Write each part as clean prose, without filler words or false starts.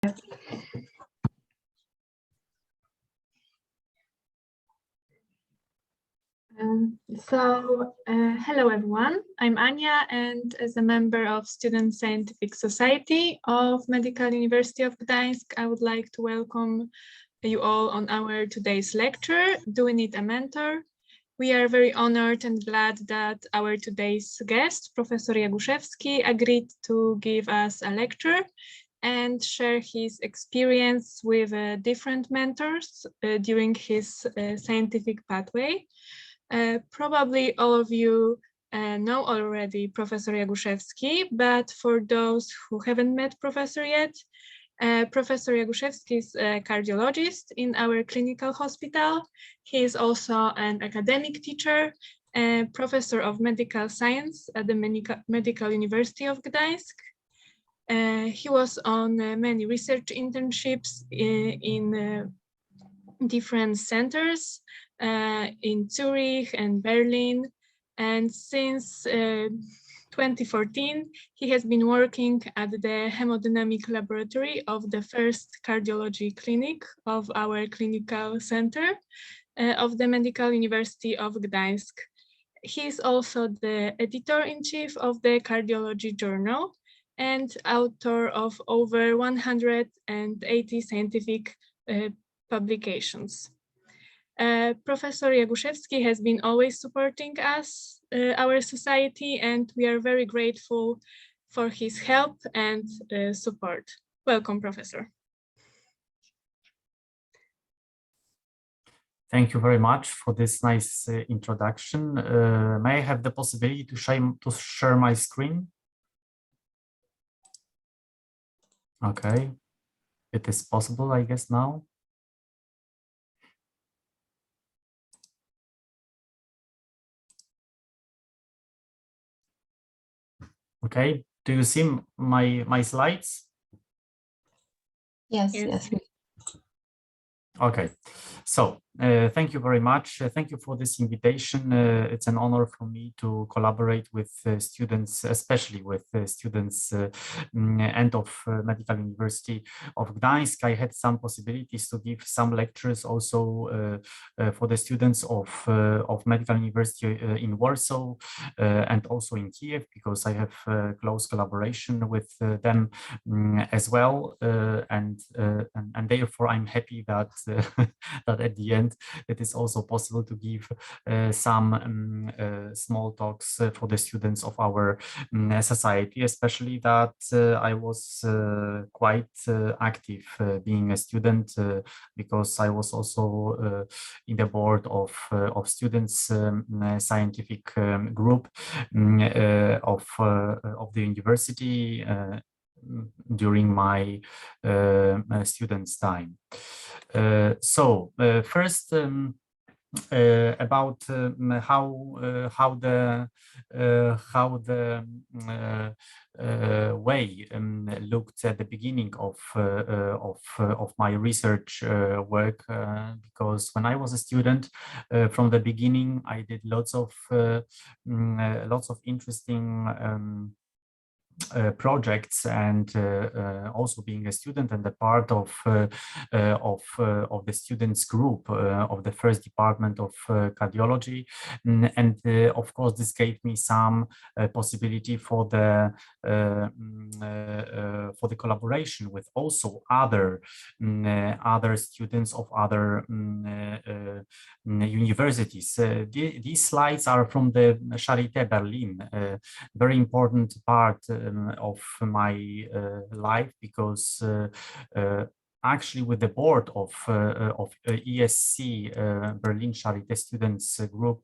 Hello everyone, I'm Ania, and as a member of Student Scientific Society of Medical University of Gdańsk, I would like to welcome you all on our today's lecture, Do We Need a Mentor? We are very honored and glad that our today's guest, Professor Jaguszewski, agreed to give us a lecture and share his experience with different mentors during his scientific pathway. Probably all of you know already Professor Jaguszewski, but for those who haven't met Professor yet, Professor Jaguszewski is a cardiologist in our clinical hospital. He is also an academic teacher, professor of medical science at the Medical University of Gdańsk. He was on many research internships in different centers in Zurich and Berlin. And since 2014, he has been working at the hemodynamic laboratory of the first cardiology clinic of our clinical center of the Medical University of Gdańsk. He is also the editor-in-chief of the Cardiology Journal and author of over 180 scientific publications. Professor Jaguszewski has been always supporting us, our society, and we are very grateful for his help and support. Welcome, Professor. Thank you very much for this nice introduction. May I have the possibility to share my screen? Okay, it is possible, I guess, now. Okay, do you see my slides? Yes, yes. Okay, so thank you very much. Thank you for this invitation. It's an honor for me to collaborate with students, especially with students and of Medical University of Gdańsk. I had some possibilities to give some lectures also for the students of Medical University in Warsaw and also in Kiev, because I have close collaboration with them as well, and therefore I'm happy that that at the end it is also possible to give some small talks for the students of our society, especially that I was quite active being a student, because I was also in the board of students scientific group of the university during my students' time. So first, about how the way looked at the beginning of my research work, because when I was a student from the beginning, I did lots of interesting projects, and also being a student and a part of the students group of the first department of cardiology, and of course this gave me some possibility for the collaboration with also other students of other universities. These slides are from the Charité Berlin, very important part of my life, because actually with the board of ESC, Berlin Charité Students Group,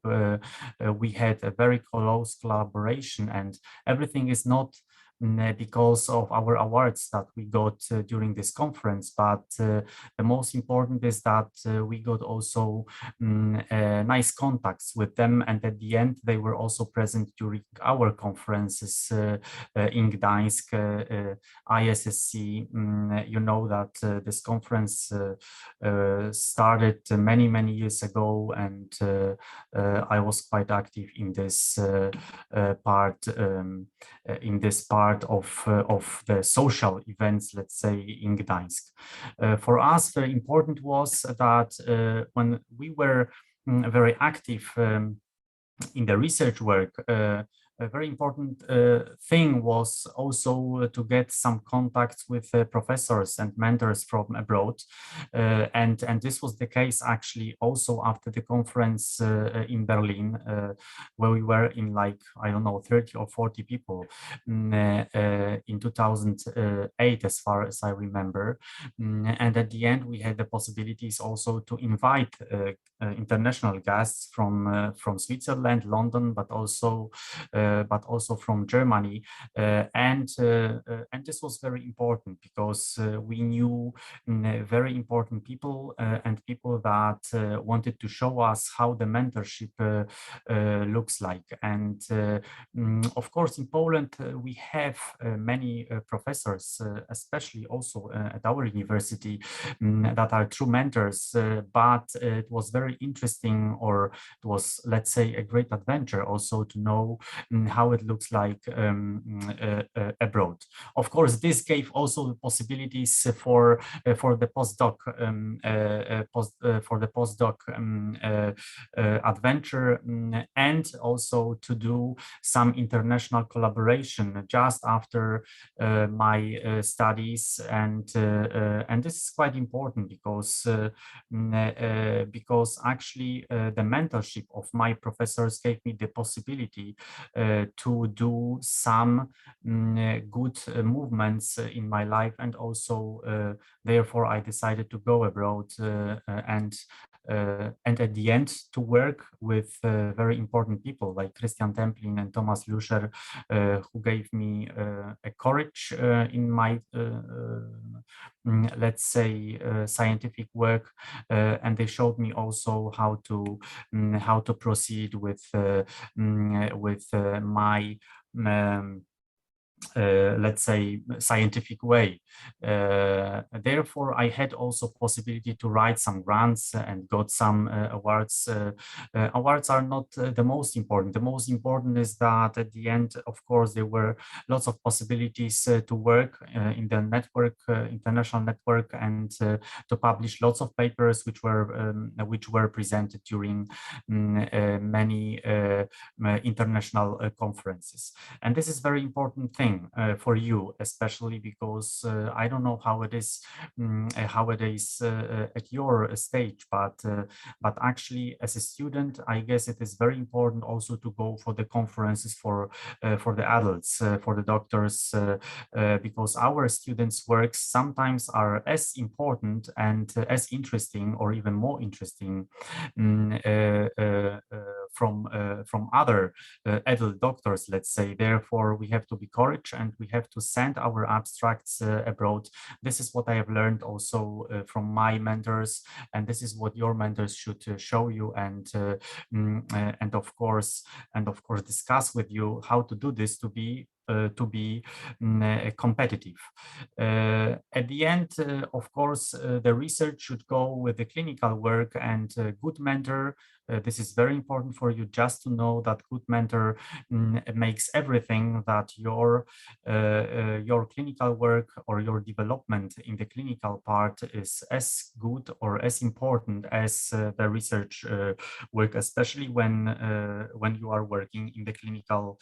we had a very close collaboration, and everything is not because of our awards that we got during this conference, but the most important is that we got also nice contacts with them, and at the end they were also present during our conferences in Gdańsk, ISSC. You know that this conference started many years ago, and I was quite active in this part part of the social events, let's say, in Gdańsk. For us, very important was that when we were very active in the research work, a very important thing was also to get some contacts with professors and mentors from abroad. And this was the case actually also after the conference in Berlin, where we were in like, I don't know, 30 or 40 people in 2008, as far as I remember. And at the end, we had the possibilities also to invite international guests from Switzerland, London, but also from Germany, and this was very important because we knew very important people and people that wanted to show us how the mentorship looks like. And of course, in Poland, we have many professors, especially also at our university, that are true mentors, but it was very interesting, or it was, let's say, a great adventure also to know how it looks like abroad. Of course, this gave also possibilities for the postdoc adventure, and also to do some international collaboration just after my studies, and this is quite important because actually the mentorship of my professors gave me the possibility to do some good movements in my life, and also therefore I decided to go abroad and at the end to work with very important people like Christian Templin and Thomas Luscher, who gave me a courage in my let's say scientific work, and they showed me also how to proceed with my let's say scientific way. Therefore, I had also possibility to write some grants and got some awards. Awards are not the most important. The most important is that at the end, of course, there were lots of possibilities to work in the network, international network, and to publish lots of papers which were presented during many international conferences. And this is very important thing for you, especially because I don't know how it is at your stage, but actually as a student, I guess it is very important also to go for the conferences for the adults, for the doctors, because our students' works sometimes are as important and as interesting, or even more interesting from other adult doctors, let's say. Therefore, we have to be courage and we have to send our abstracts abroad. This is what I have learned also from my mentors, and this is what your mentors should show you, and of course discuss with you how to do this to be competitive. At the end, of course, the research should go with the clinical work, and a good mentor, this is very important for you just to know that good mentor makes everything that your clinical work or your development in the clinical part is as good or as important as the research work, especially when you are working in the clinical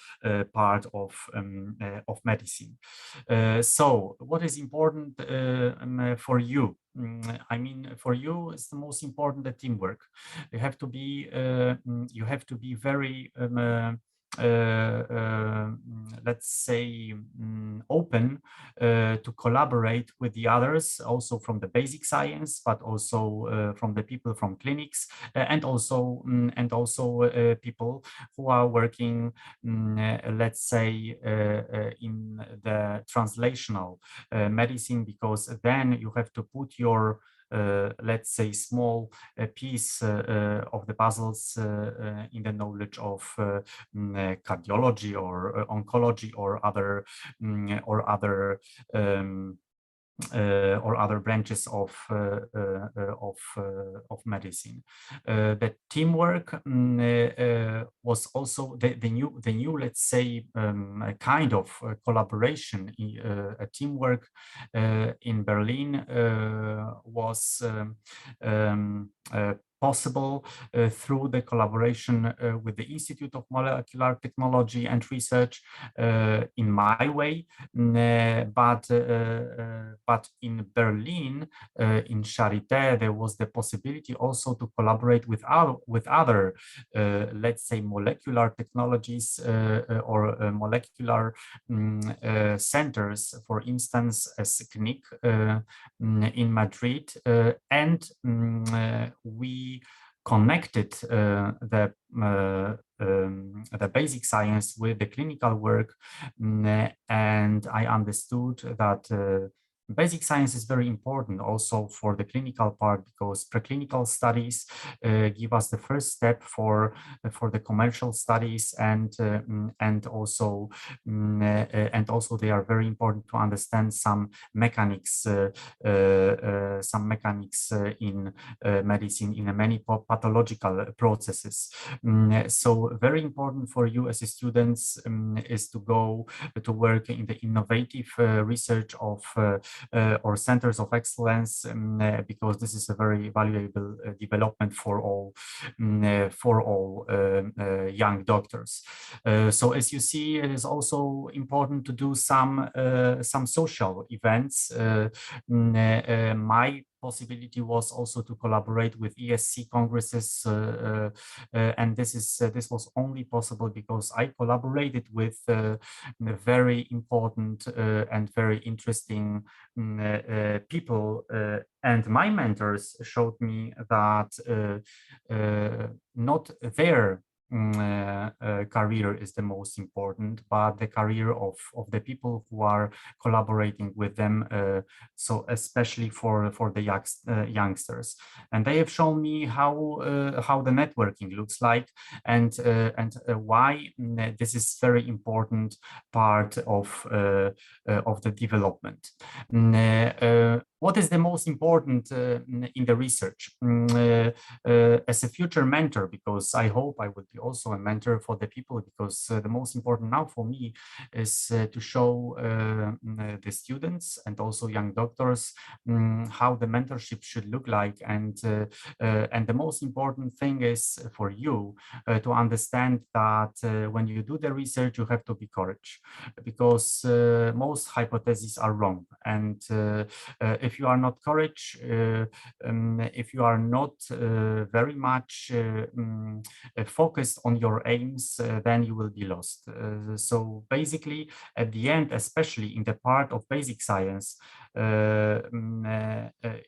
part of medicine. So what is important for you? I mean, for you, it's the most important the teamwork. You have to be very let's say open to collaborate with the others, also from the basic science, but also from the people from clinics, and also people who are working, let's say, in the translational medicine, because then you have to put your let's say small piece of the puzzles in the knowledge of cardiology or oncology or other or other branches of medicine. The teamwork was also the new let's say a kind of collaboration. A teamwork in Berlin was possible through the collaboration with the Institute of Molecular Technology and Research in my way, but in Berlin, in Charité, there was the possibility also to collaborate with other let's say molecular technologies or molecular centers, for instance, as CNIC in Madrid, and we connected the basic science with the clinical work, and I understood that basic science is very important also for the clinical part, because preclinical studies give us the first step for the commercial studies, and also they are very important to understand some mechanics in medicine, in many pathological processes. So very important for you as a students is to go to work in the innovative research of or centers of excellence, because this is a very valuable development for all young doctors. So as you see, it is also important to do some social events. My possibility was also to collaborate with ESC congresses, and this was only possible because I collaborated with very important and very interesting people, and my mentors showed me that not their career is the most important, but the career of the people who are collaborating with them, so especially for the youngsters. And they have shown me how the networking looks like, and why this is very important part of the development. What is the most important in the research? As a future mentor, because I hope I would be also a mentor for the people, because the most important now for me is to show the students and also young doctors how the mentorship should look like, and the most important thing is for you to understand that when you do the research, you have to be courage, because most hypotheses are wrong, and if you are not courage, if you are not very much focused on your aims, then you will be lost. So basically, at the end, especially in the part of basic science,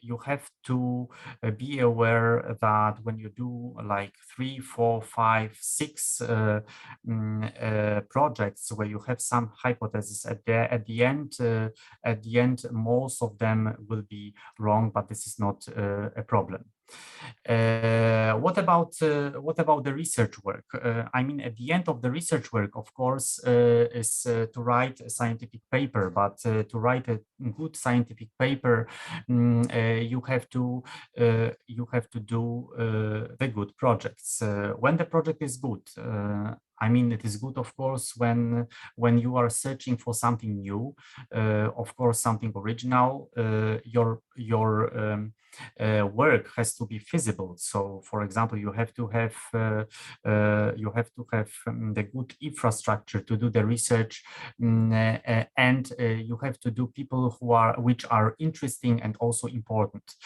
you have to be aware that when you do like 3, 4, 5, 6 projects where you have some hypotheses at the end, most of them will be wrong, but this is not a problem. What about the research work? I mean, at the end of the research work, of course, is to write a scientific paper. But to write a good scientific paper, you have to do the good projects. When the project is good, I mean, it is good, of course, when you are searching for something new, of course, something original. Your work has to be feasible. So, for example, you have to have the good infrastructure to do the research, and you have to do people which are interesting and also important.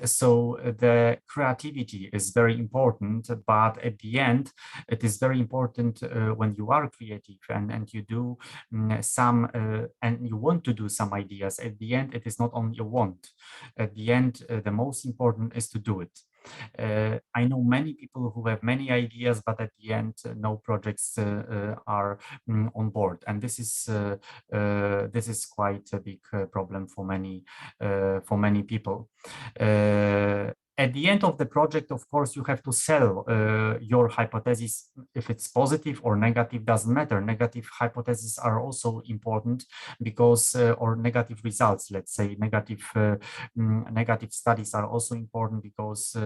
So the creativity is very important, but at the end, it is very important when you are creative and you do some and you want to do some ideas. At the end, it is not only a want. At the end, the most important is to do it. I know many people who have many ideas, but at the end, no projects are on board, and this is quite a big problem for many people. At the end of the project, of course, you have to sell your hypothesis. If it's positive or negative, doesn't matter. Negative hypotheses are also important because, or negative results, let's say, negative studies are also important because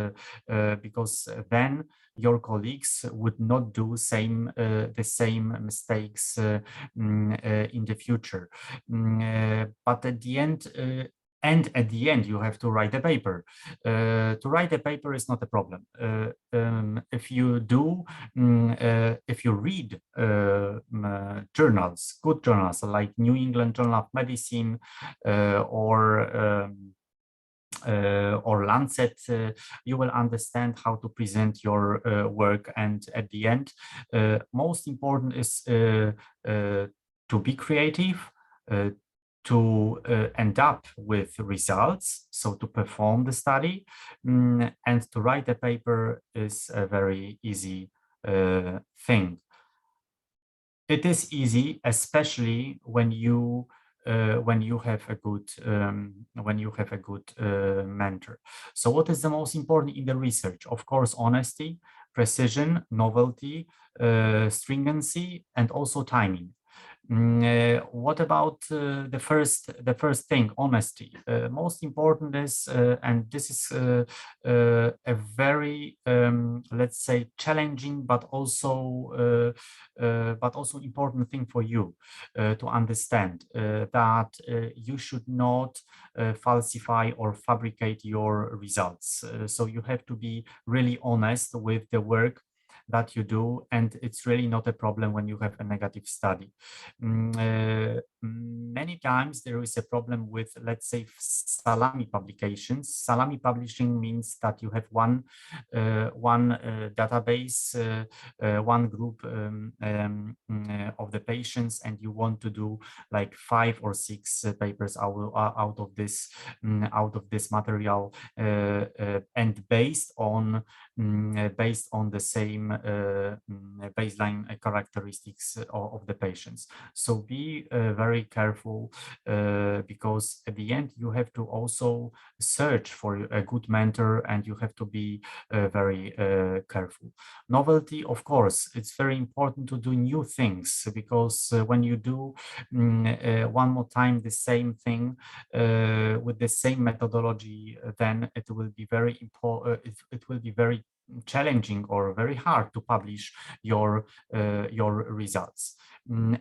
then your colleagues would not do the same mistakes in the future. But at the end, you have to write a paper. To write a paper is not a problem. If you read journals, good journals like New England Journal of Medicine or Lancet, you will understand how to present your work. And at the end, most important is to be creative, to end up with results, so to perform the study, and to write a paper is a very easy thing. It is easy, especially when you have a good mentor. So what is the most important in the research? Of course, honesty, precision, novelty, stringency, and also timing. What about the first thing, honesty? Most important is, and this is a very, let's say, challenging but also important thing for you to understand, that you should not falsify or fabricate your results. So you have to be really honest with the work that you do, and it's really not a problem when you have a negative study. Many times there is a problem with, let's say, salami publications. Salami publishing means that you have one database, one group of the patients, and you want to do like 5 or 6 papers out of this material, and based on the same baseline characteristics of the patients. So be very careful, because at the end you have to also search for a good mentor, and you have to be very careful. Novelty, of course, it's very important to do new things, because when you do one more time the same thing with the same methodology, then it will be very important. It will be very challenging or very hard to publish your results.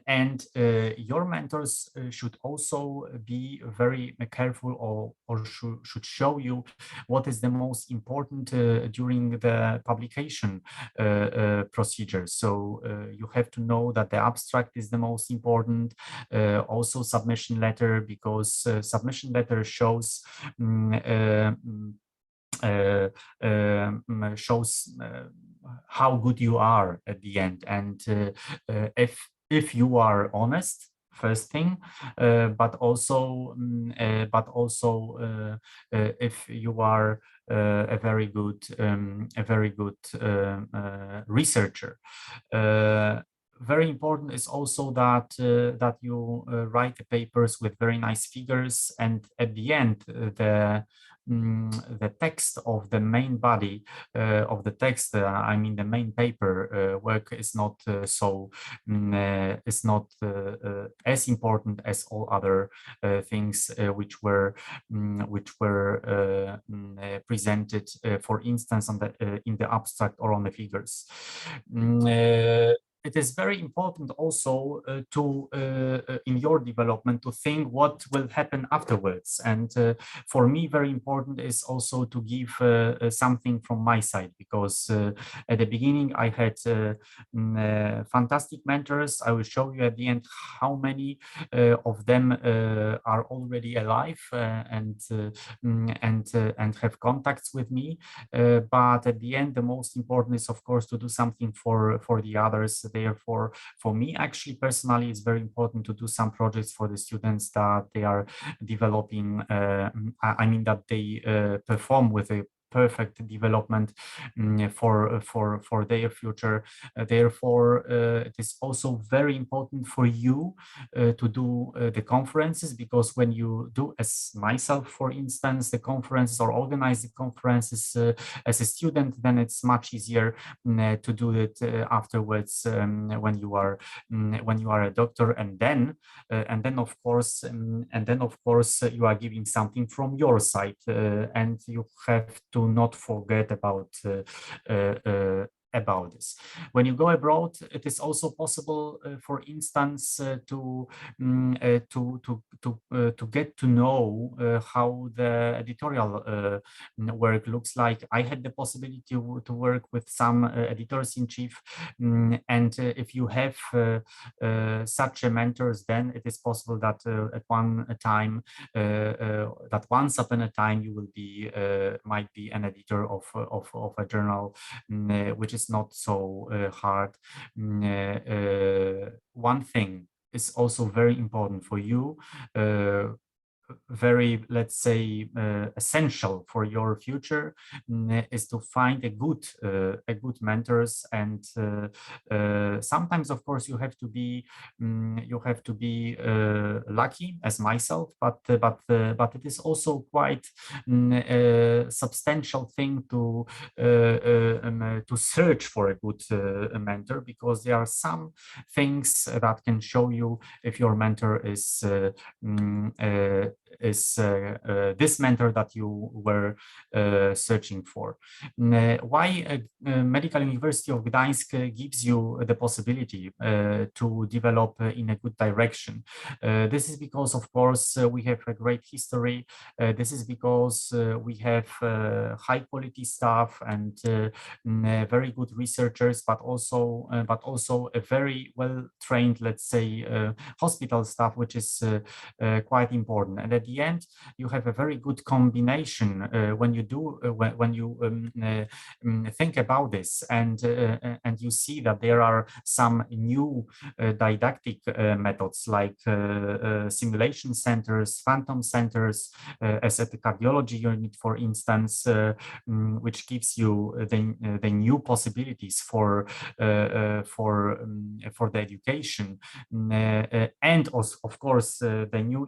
And your mentors should also be very careful, or should show you what is the most important during the publication procedure. So you have to know that the abstract is the most important, also submission letter, because submission letter shows how good you are at the end, and if you are honest, first thing, but also if you are a very good researcher. Very important is also that you write the papers with very nice figures, and at the end the text of the main body of the text, I mean the main paper work, is not as important as all other things which were presented, for instance, in the abstract or on the figures. It is very important also in your development to think what will happen afterwards. And for me, very important is also to give something from my side, because at the beginning I had fantastic mentors. I will show you at the end how many of them are already alive and have contacts with me. But at the end, the most important is, of course, to do something for the others. Therefore, for me, actually, personally, it's very important to do some projects for the students that they are developing. I mean, that they perform with a perfect development for their future. Therefore, it is also very important for you to do the conferences, because when you do, as myself, for instance, the conferences or organize the conferences as a student, then it's much easier to do it afterwards when you are a doctor, and then of course you are giving something from your side, and you have to not forget about this. When you go abroad, it is also possible, for instance, to get to know how the editorial work looks like. I had the possibility to work with some editors-in-chief, and if you have such mentors, then it is possible that once upon a time you will be might be an editor of a journal, which is not so hard. One thing is also very important for you, very, let's say, essential for your future, is to find a good mentors, and sometimes, of course, you have to be lucky, as myself, but it is also quite a substantial thing to search for a good mentor, because there are some things that can show you if your mentor is this mentor that you were searching for. Why Medical University of Gdańsk gives you the possibility to develop in a good direction? This is because, of course, we have a great history. This is because we have high quality staff and very good researchers, but also a very well trained, let's say, hospital staff, which is quite important. And at the end, you have a very good combination when you think about this, and you see that there are some new didactic methods like simulation centers, phantom centers, as at the cardiology unit, for instance, which gives you the new possibilities for the education, and also, of course, the new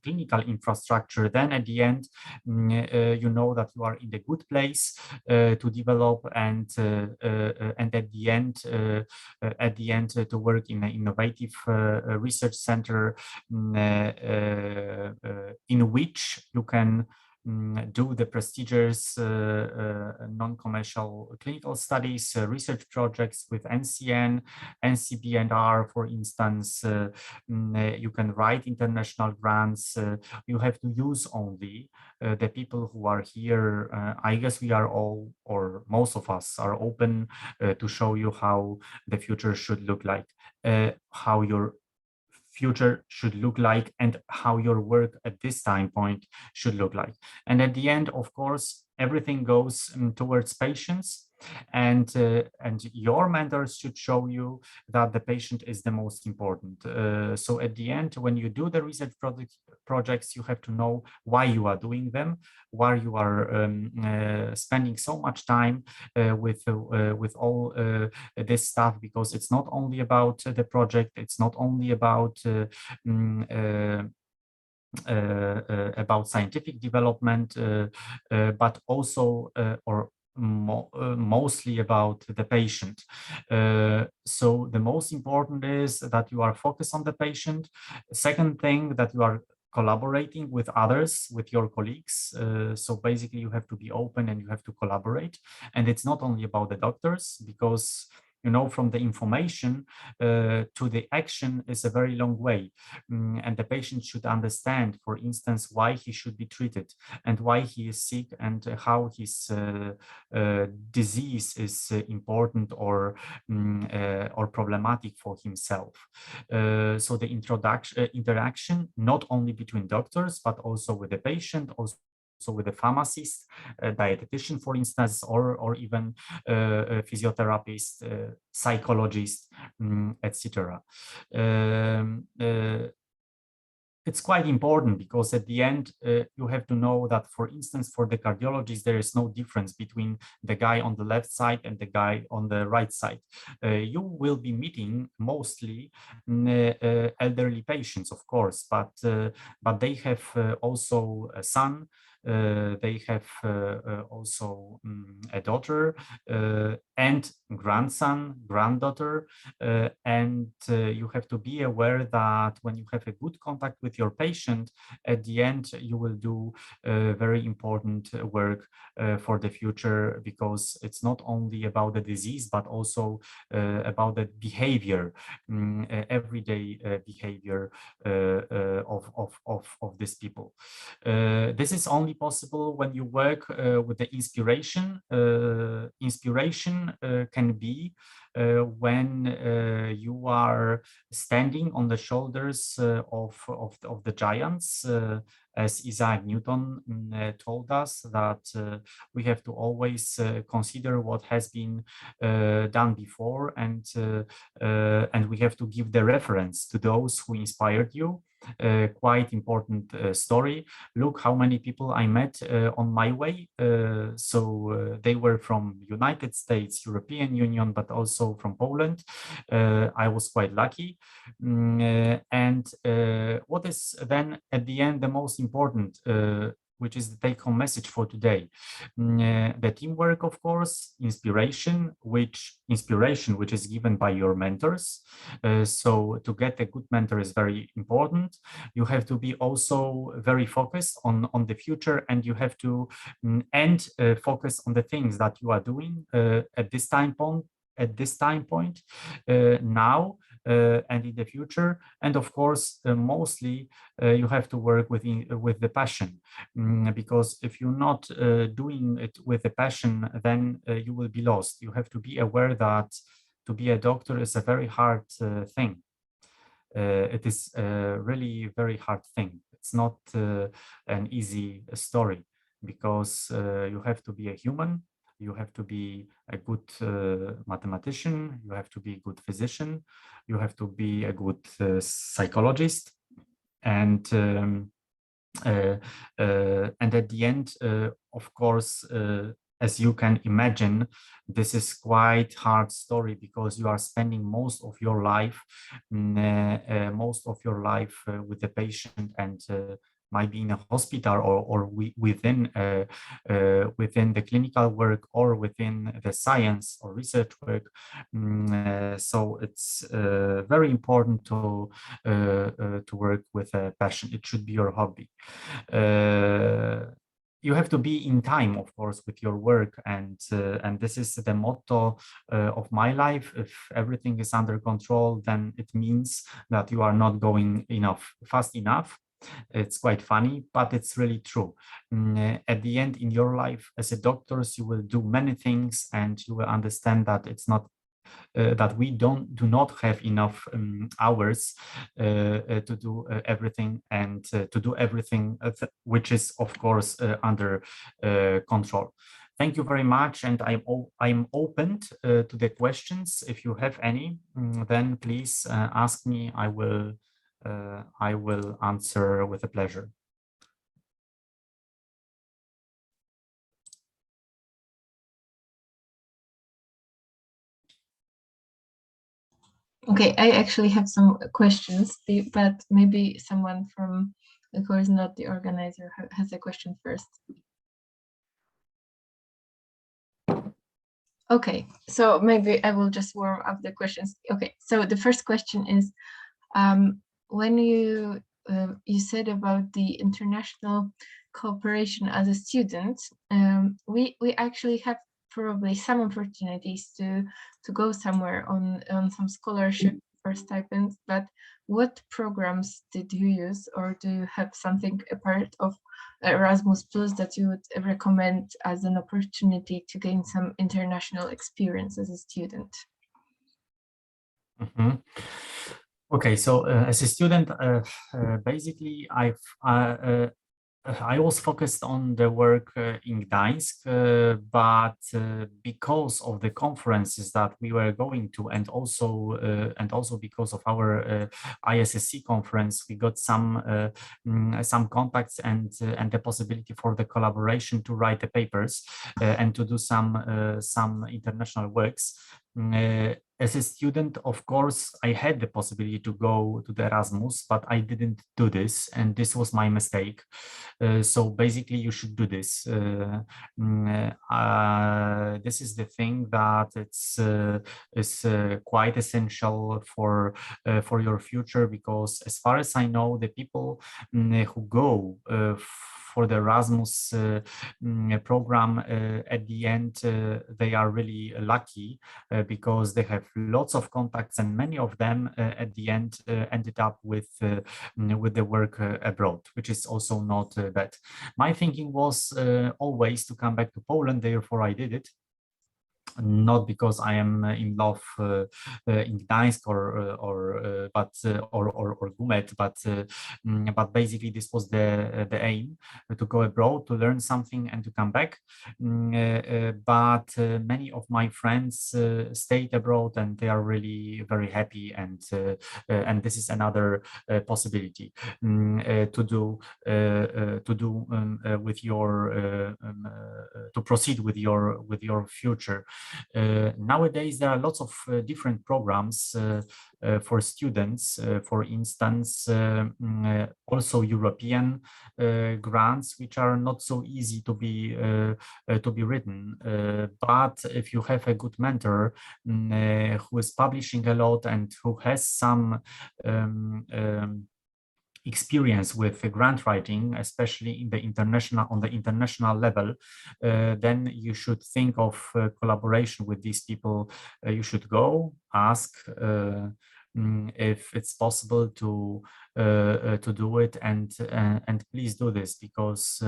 clinical infrastructure. Then at the end, you know that you are in a good place to develop, and at the end to work in an innovative research center in which you can do the prestigious non-commercial clinical studies, research projects with NCN, NCB and R, for instance. You can write international grants. You have to use only the people who are here. I guess we are all, or most of us, are open to show you how the future should look like, how your future should look like, and how your work at this time point should look like. And at the end, of course, everything goes towards patients, and your mentors should show you that the patient is the most important. So at the end, when you do the research projects, you have to know why you are doing them, why you are spending so much time with all this stuff, because it's not only about the project, it's not only about scientific development, but also mostly about the patient. So the most important is that you are focused on the patient. Second thing, that you are collaborating with others, with your colleagues. So basically you have to be open and you have to collaborate. And it's not only about the doctors, because you know, from the information to the action is a very long way. And the patient should understand, for instance, why he should be treated and why he is sick, and how his disease is important or problematic for himself. So the interaction, not only between doctors, but also with the patient, also with a pharmacist, a dietitian, for instance, or even a physiotherapist, psychologist, etc. it's quite important, because at the end, you have to know that, for instance, for the cardiologist, there is no difference between the guy on the left side and the guy on the right side. You will be meeting mostly elderly patients, of course, but they have also a son. They have also a daughter and grandson, granddaughter, and you have to be aware that when you have a good contact with your patient, at the end you will do very important work for the future, because it's not only about the disease but also about the behavior, everyday behavior of these people. This is only possible when you work with the inspiration. Inspiration can be when you are standing on the shoulders of the giants, as Isaac Newton told us, that we have to always consider what has been done before, and we have to give the reference to those who inspired you. Quite important story. Look how many people I met on my way. They were from United States, European Union, but also from Poland. I was quite lucky. And what is then at the end the most important, which is the take-home message for today? The teamwork, of course, inspiration, which is given by your mentors. So to get a good mentor is very important. You have to be also very focused on the future, and you have to focus on the things that you are doing at this time point, now and in the future. And of course, mostly you have to work with the passion, because if you're not doing it with the passion, then you will be lost. You have to be aware that to be a doctor is a very hard thing. It is a really very hard thing. It's not an easy story, because you have to be a human. You have to be a good mathematician. You have to be a good physician. You have to be a good psychologist. And at the end, of course, as you can imagine, this is quite hard story, because you are spending most of your life with the patient, and might be in a hospital or within the clinical work, or within the science or research work. So it's very important to work with a passion. It should be your hobby. You have to be in time, of course, with your work, and this is the motto of my life. If everything is under control, then it means that you are not going fast enough. It's quite funny, but it's really true. At the end, in your life as a doctor, you will do many things, and you will understand that it's not that we do not have enough hours to do everything, and to do everything which is, of course, under control. Thank you very much, and I'm open to the questions. If you have any, then please ask me. I will answer with a pleasure. Okay, I actually have some questions, but maybe someone from the course, not the organizer, has a question first. Okay, so maybe I will just warm up the questions. Okay, so the first question is, when you said about the international cooperation as a student, we actually have probably some opportunities to go somewhere on some scholarship or stipends, but what programs did you use, or do you have something apart of Erasmus Plus that you would recommend as an opportunity to gain some international experience as a student? Mm-hmm. Okay, so as a student, basically, I was focused on the work in Gdańsk, but because of the conferences that we were going to, and also because of our ISSC conference, we got some contacts and the possibility for the collaboration to write the papers and to do some international works. As a student, of course, I had the possibility to go to the Erasmus, but I didn't do this, and this was my mistake. So basically, you should do this. This is the thing that is quite essential for your future, because as far as I know, the people who go for the Erasmus program, at the end, they are really lucky because they have lots of contacts, and many of them at the end ended up with the work abroad, which is also not bad. My thinking was always to come back to Poland, therefore I did it. Not because I am in love in Gdańsk or Gumet, but basically this was the aim, to go abroad, to learn something and to come back. But many of my friends stayed abroad, and they are really very happy, and this is another possibility to do with your to proceed with your future. Nowadays, there are lots of different programs for students. For instance, also European grants, which are not so easy to be written. But if you have a good mentor who is publishing a lot and who has some experience with grant writing, especially in the on the international level, then you should think of collaboration with these people. You should go ask if it's possible to do it, and please do this, because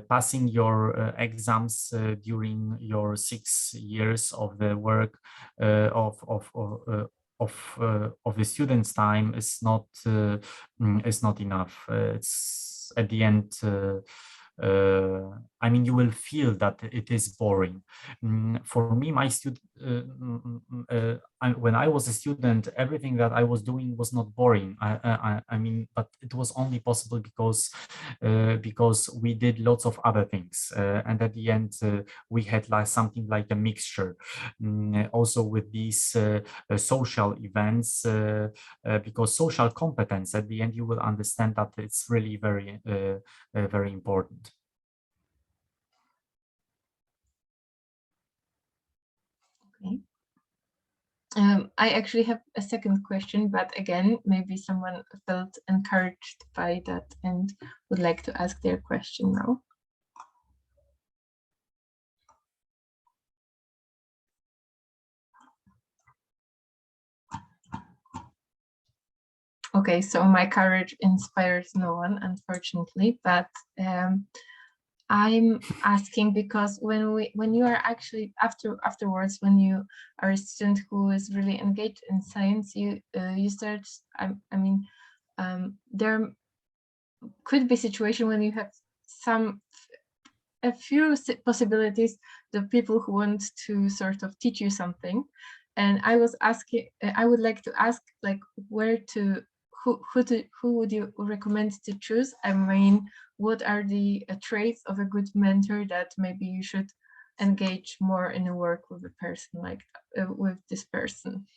passing your exams during your 6 years of the work of the student's time is not enough. It's at the end. I mean, you will feel that it is boring. For me, my when I was a student, everything that I was doing was not boring. I mean, but it was only possible because we did lots of other things, and at the end, we had like something like a mixture. Also with these social events, because social competence, at the end, you will understand that it's really very important. Okay. I actually have a second question, but again, maybe someone felt encouraged by that and would like to ask their question now. Okay, so my courage inspires no one, unfortunately, but I'm asking because when you are actually afterwards, when you are a student who is really engaged in science, you start. I mean, there could be a situation when you have a few possibilities, the people who want to sort of teach you something, and I was asking. I would like to ask, like, where to. Who would you recommend to choose? I mean, what are the traits of a good mentor that maybe you should engage more in a work with a person, like with this person?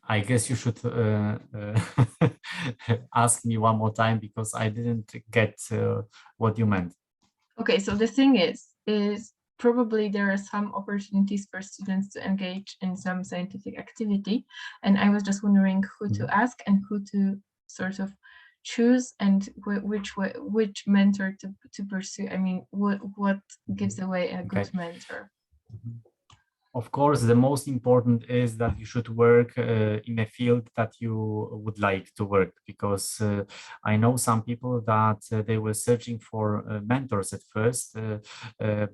I guess you should ask me one more time, because I didn't get what you meant. Okay, so the thing is probably there are some opportunities for students to engage in some scientific activity, and I was just wondering who to ask and who to sort of choose, and which mentor to pursue. I mean, what gives away a good mentor? Of course, the most important is that you should work in a field that you would like to work, because I know some people that they were searching for mentors at first,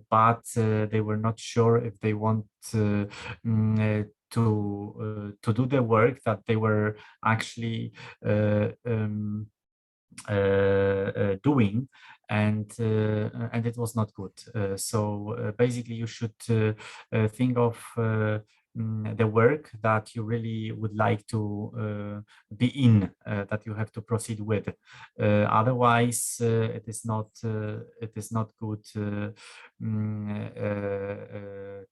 but they were not sure if they want to do the work that they were actually doing, and it was not good. So basically, you should think of the work that you really would like to be in, that you have to proceed with. Otherwise, it is not good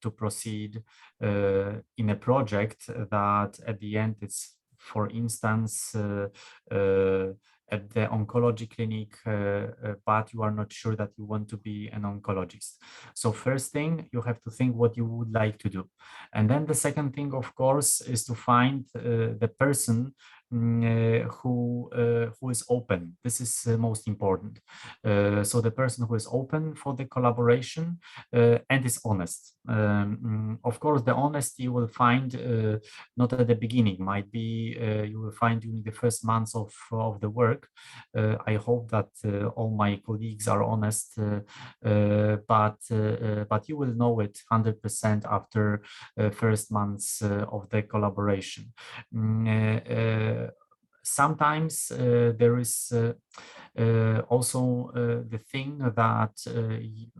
to proceed in a project that at the end it's, for instance, at the oncology clinic, but you are not sure that you want to be an oncologist. So first thing, you have to think what you would like to do. And then the second thing, of course, is to find the person who is open. This is most important. So the person who is open for the collaboration and is honest. Of course, the honesty you will find not at the beginning. Might be you will find during the first months of the work. I hope that all my colleagues are honest, but you will know it 100% after first months of the collaboration. Sometimes there is also the thing that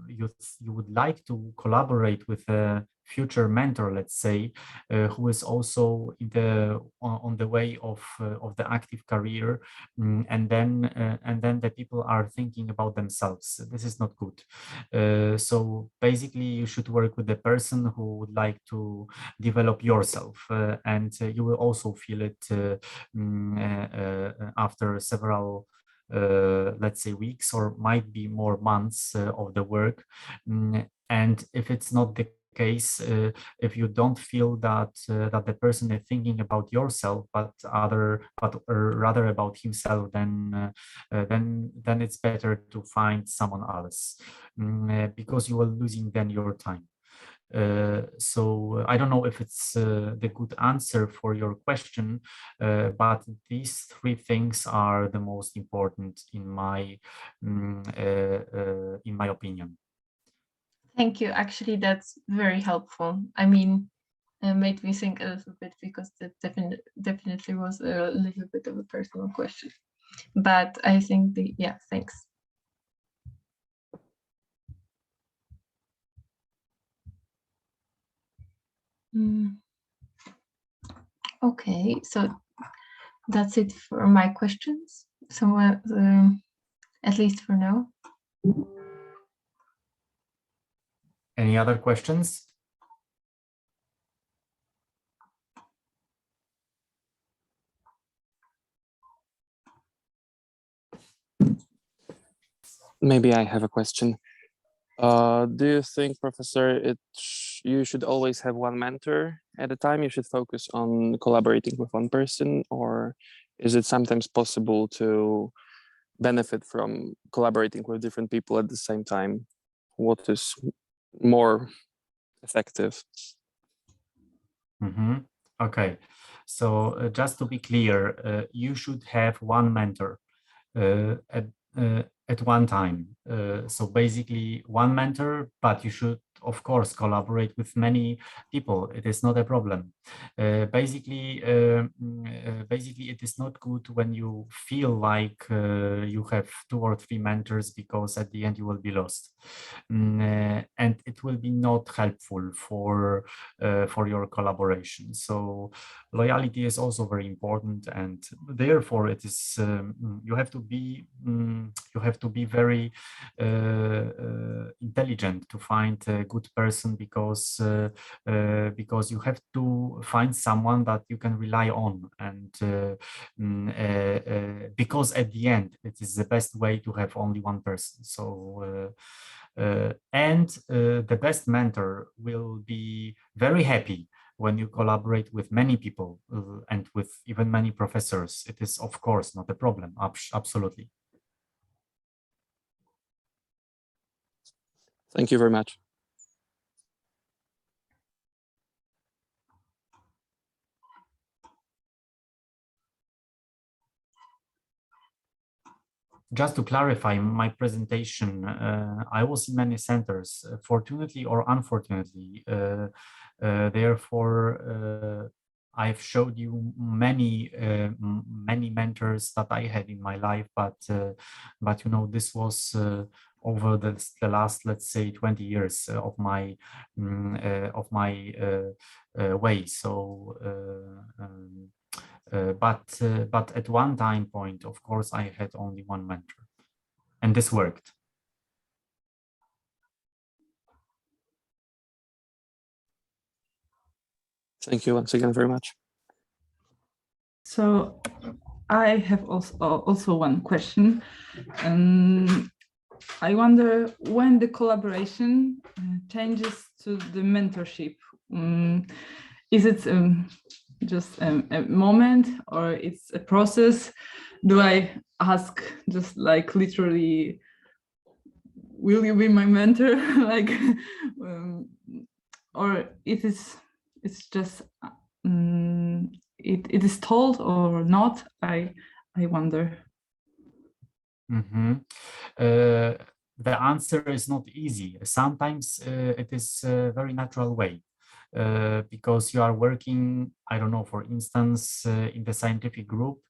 you would like to collaborate with a future mentor, let's say, who is also in on the way of the active career, and then the people are thinking about themselves. This is not good. So basically, you should work with the person who would like to develop yourself, and you will also feel it after several let's say weeks, or might be more months of the work. And if it's not the case, if you don't feel that that the person is thinking about yourself, but rather about himself, then it's better to find someone else, because you are losing then your time. So I don't know if it's the good answer for your question, but these three things are the most important in my opinion. Thank you. Actually, that's very helpful. I mean, it made me think a little bit, because that definitely was a little bit of a personal question. But I think yeah, thanks. Okay, so that's it for my questions. So at least for now. Any other questions? Maybe I have a question. Do you think, Professor, you should always have one mentor at a time? You should focus on collaborating with one person, or is it sometimes possible to benefit from collaborating with different people at the same time? What is more effective? Mm-hmm. Okay, so just to be clear, you should have one mentor at one time. So basically one mentor, but you should of course collaborate with many people. It is not a problem. Basically it is not good when you feel like you have 2 or 3 mentors, because at the end you will be lost, and it will be not helpful for your collaboration. So loyalty is also very important, and therefore it is you have to be very intelligent to find a good person, because you have to find someone that you can rely on, and because at the end it is the best way to have only one person. So and the best mentor will be very happy when you collaborate with many people and with even many professors. It is of course not a problem. Absolutely. Thank you very much. Just to clarify my presentation, I was in many centers, fortunately or unfortunately. Therefore, I've showed you many many mentors that I had in my life, but you know, this was over the last, let's say, 20 years of my way. So but at one time point, of course, I had only one mentor, and this worked. Thank you once again very much. So I have also one question. I wonder when the collaboration changes to the mentorship. Is it just a moment, or it's a process? Do I ask just like literally, will you be my mentor? Like, or it's just it is told or not? I wonder. Mm-hmm. The answer is not easy. Sometimes it is a very natural way. Because you are working, I don't know, for instance, in the scientific group,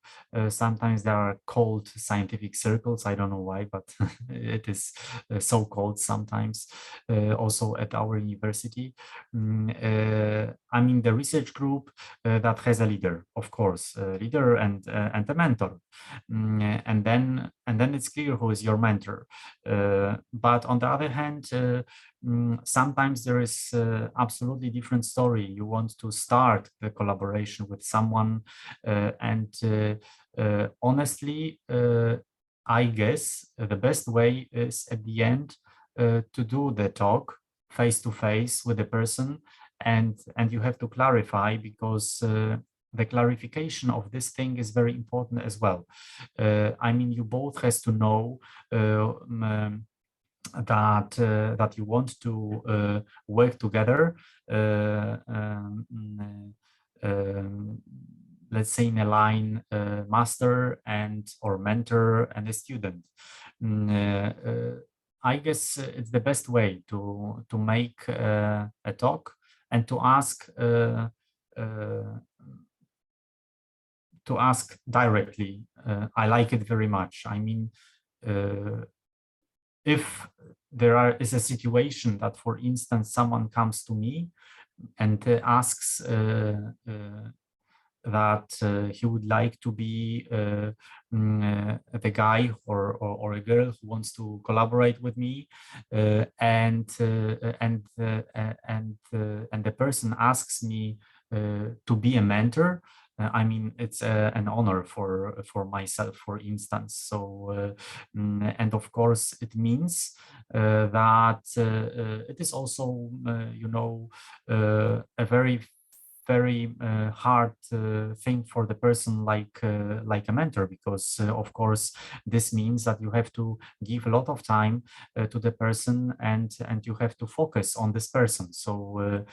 sometimes there are called scientific circles. I don't know why, but it is so called sometimes, also at our university. I mean, the research group that has a leader, of course, a leader and a mentor. And then it's clear who is your mentor. But on the other hand, sometimes there is absolutely different story. You want to start the collaboration with someone, and honestly, I guess the best way is at the end to do the talk face to face with the person, and you have to clarify, because the clarification of this thing is very important as well. I mean, you both has to know that you want to work together, let's say in a line, master and or mentor and a student. I guess it's the best way to make a talk and to ask directly. I like it very much. I mean, if there is a situation that, for instance, someone comes to me and asks that he would like to be the guy or a girl who wants to collaborate with me, and the person asks me to be a mentor, I mean, it's an honor for myself, for instance. So, and of course, it means that it is also, you know, a very hard thing for the person like a mentor, because of course this means that you have to give a lot of time to the person, and you have to focus on this person. So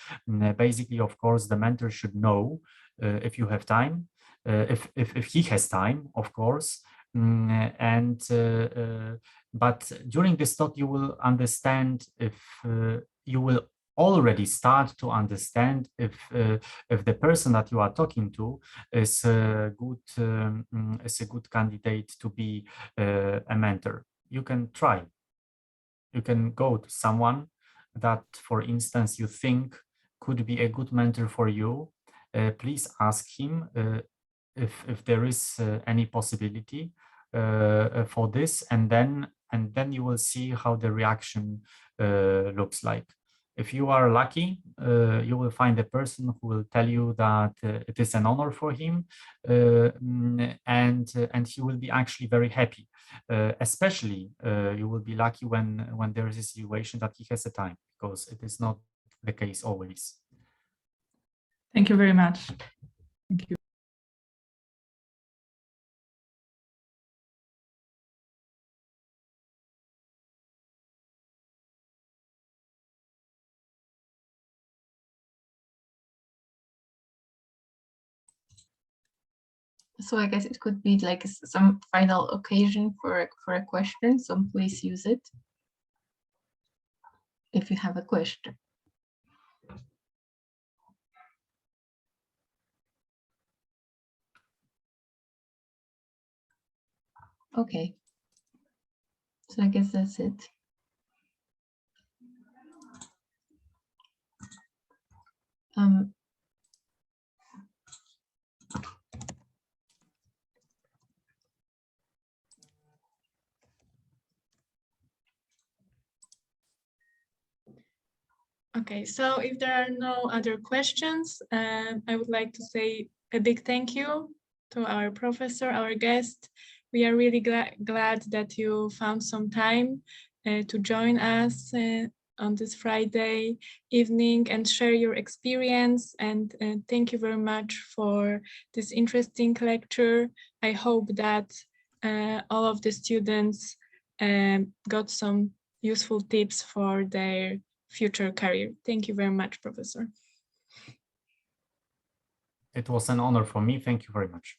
basically, of course, the mentor should know if you have time, if he has time, of course. But during this talk, you will understand, if you will already start to understand if the person that you are talking to is a good candidate to be a mentor. You can try. You can go to someone that, for instance, you think could be a good mentor for you. Please ask him if there is any possibility for this, and then you will see how the reaction looks like. If you are lucky, you will find a person who will tell you that it is an honor for him, and he will be actually very happy. Especially, you will be lucky when there is a situation that he has a time, because it is not the case always. Thank you very much. Thank you. So I guess it could be like some final occasion for a question. So please use it if you have a question. Okay. So I guess that's it. Okay, so if there are no other questions, I would like to say a big thank you to our professor, our guest. We are really glad that you found some time to join us on this Friday evening and share your experience. And thank you very much for this interesting lecture. I hope that all of the students got some useful tips for their future career. Thank you very much, Professor. It was an honor for me. Thank you very much.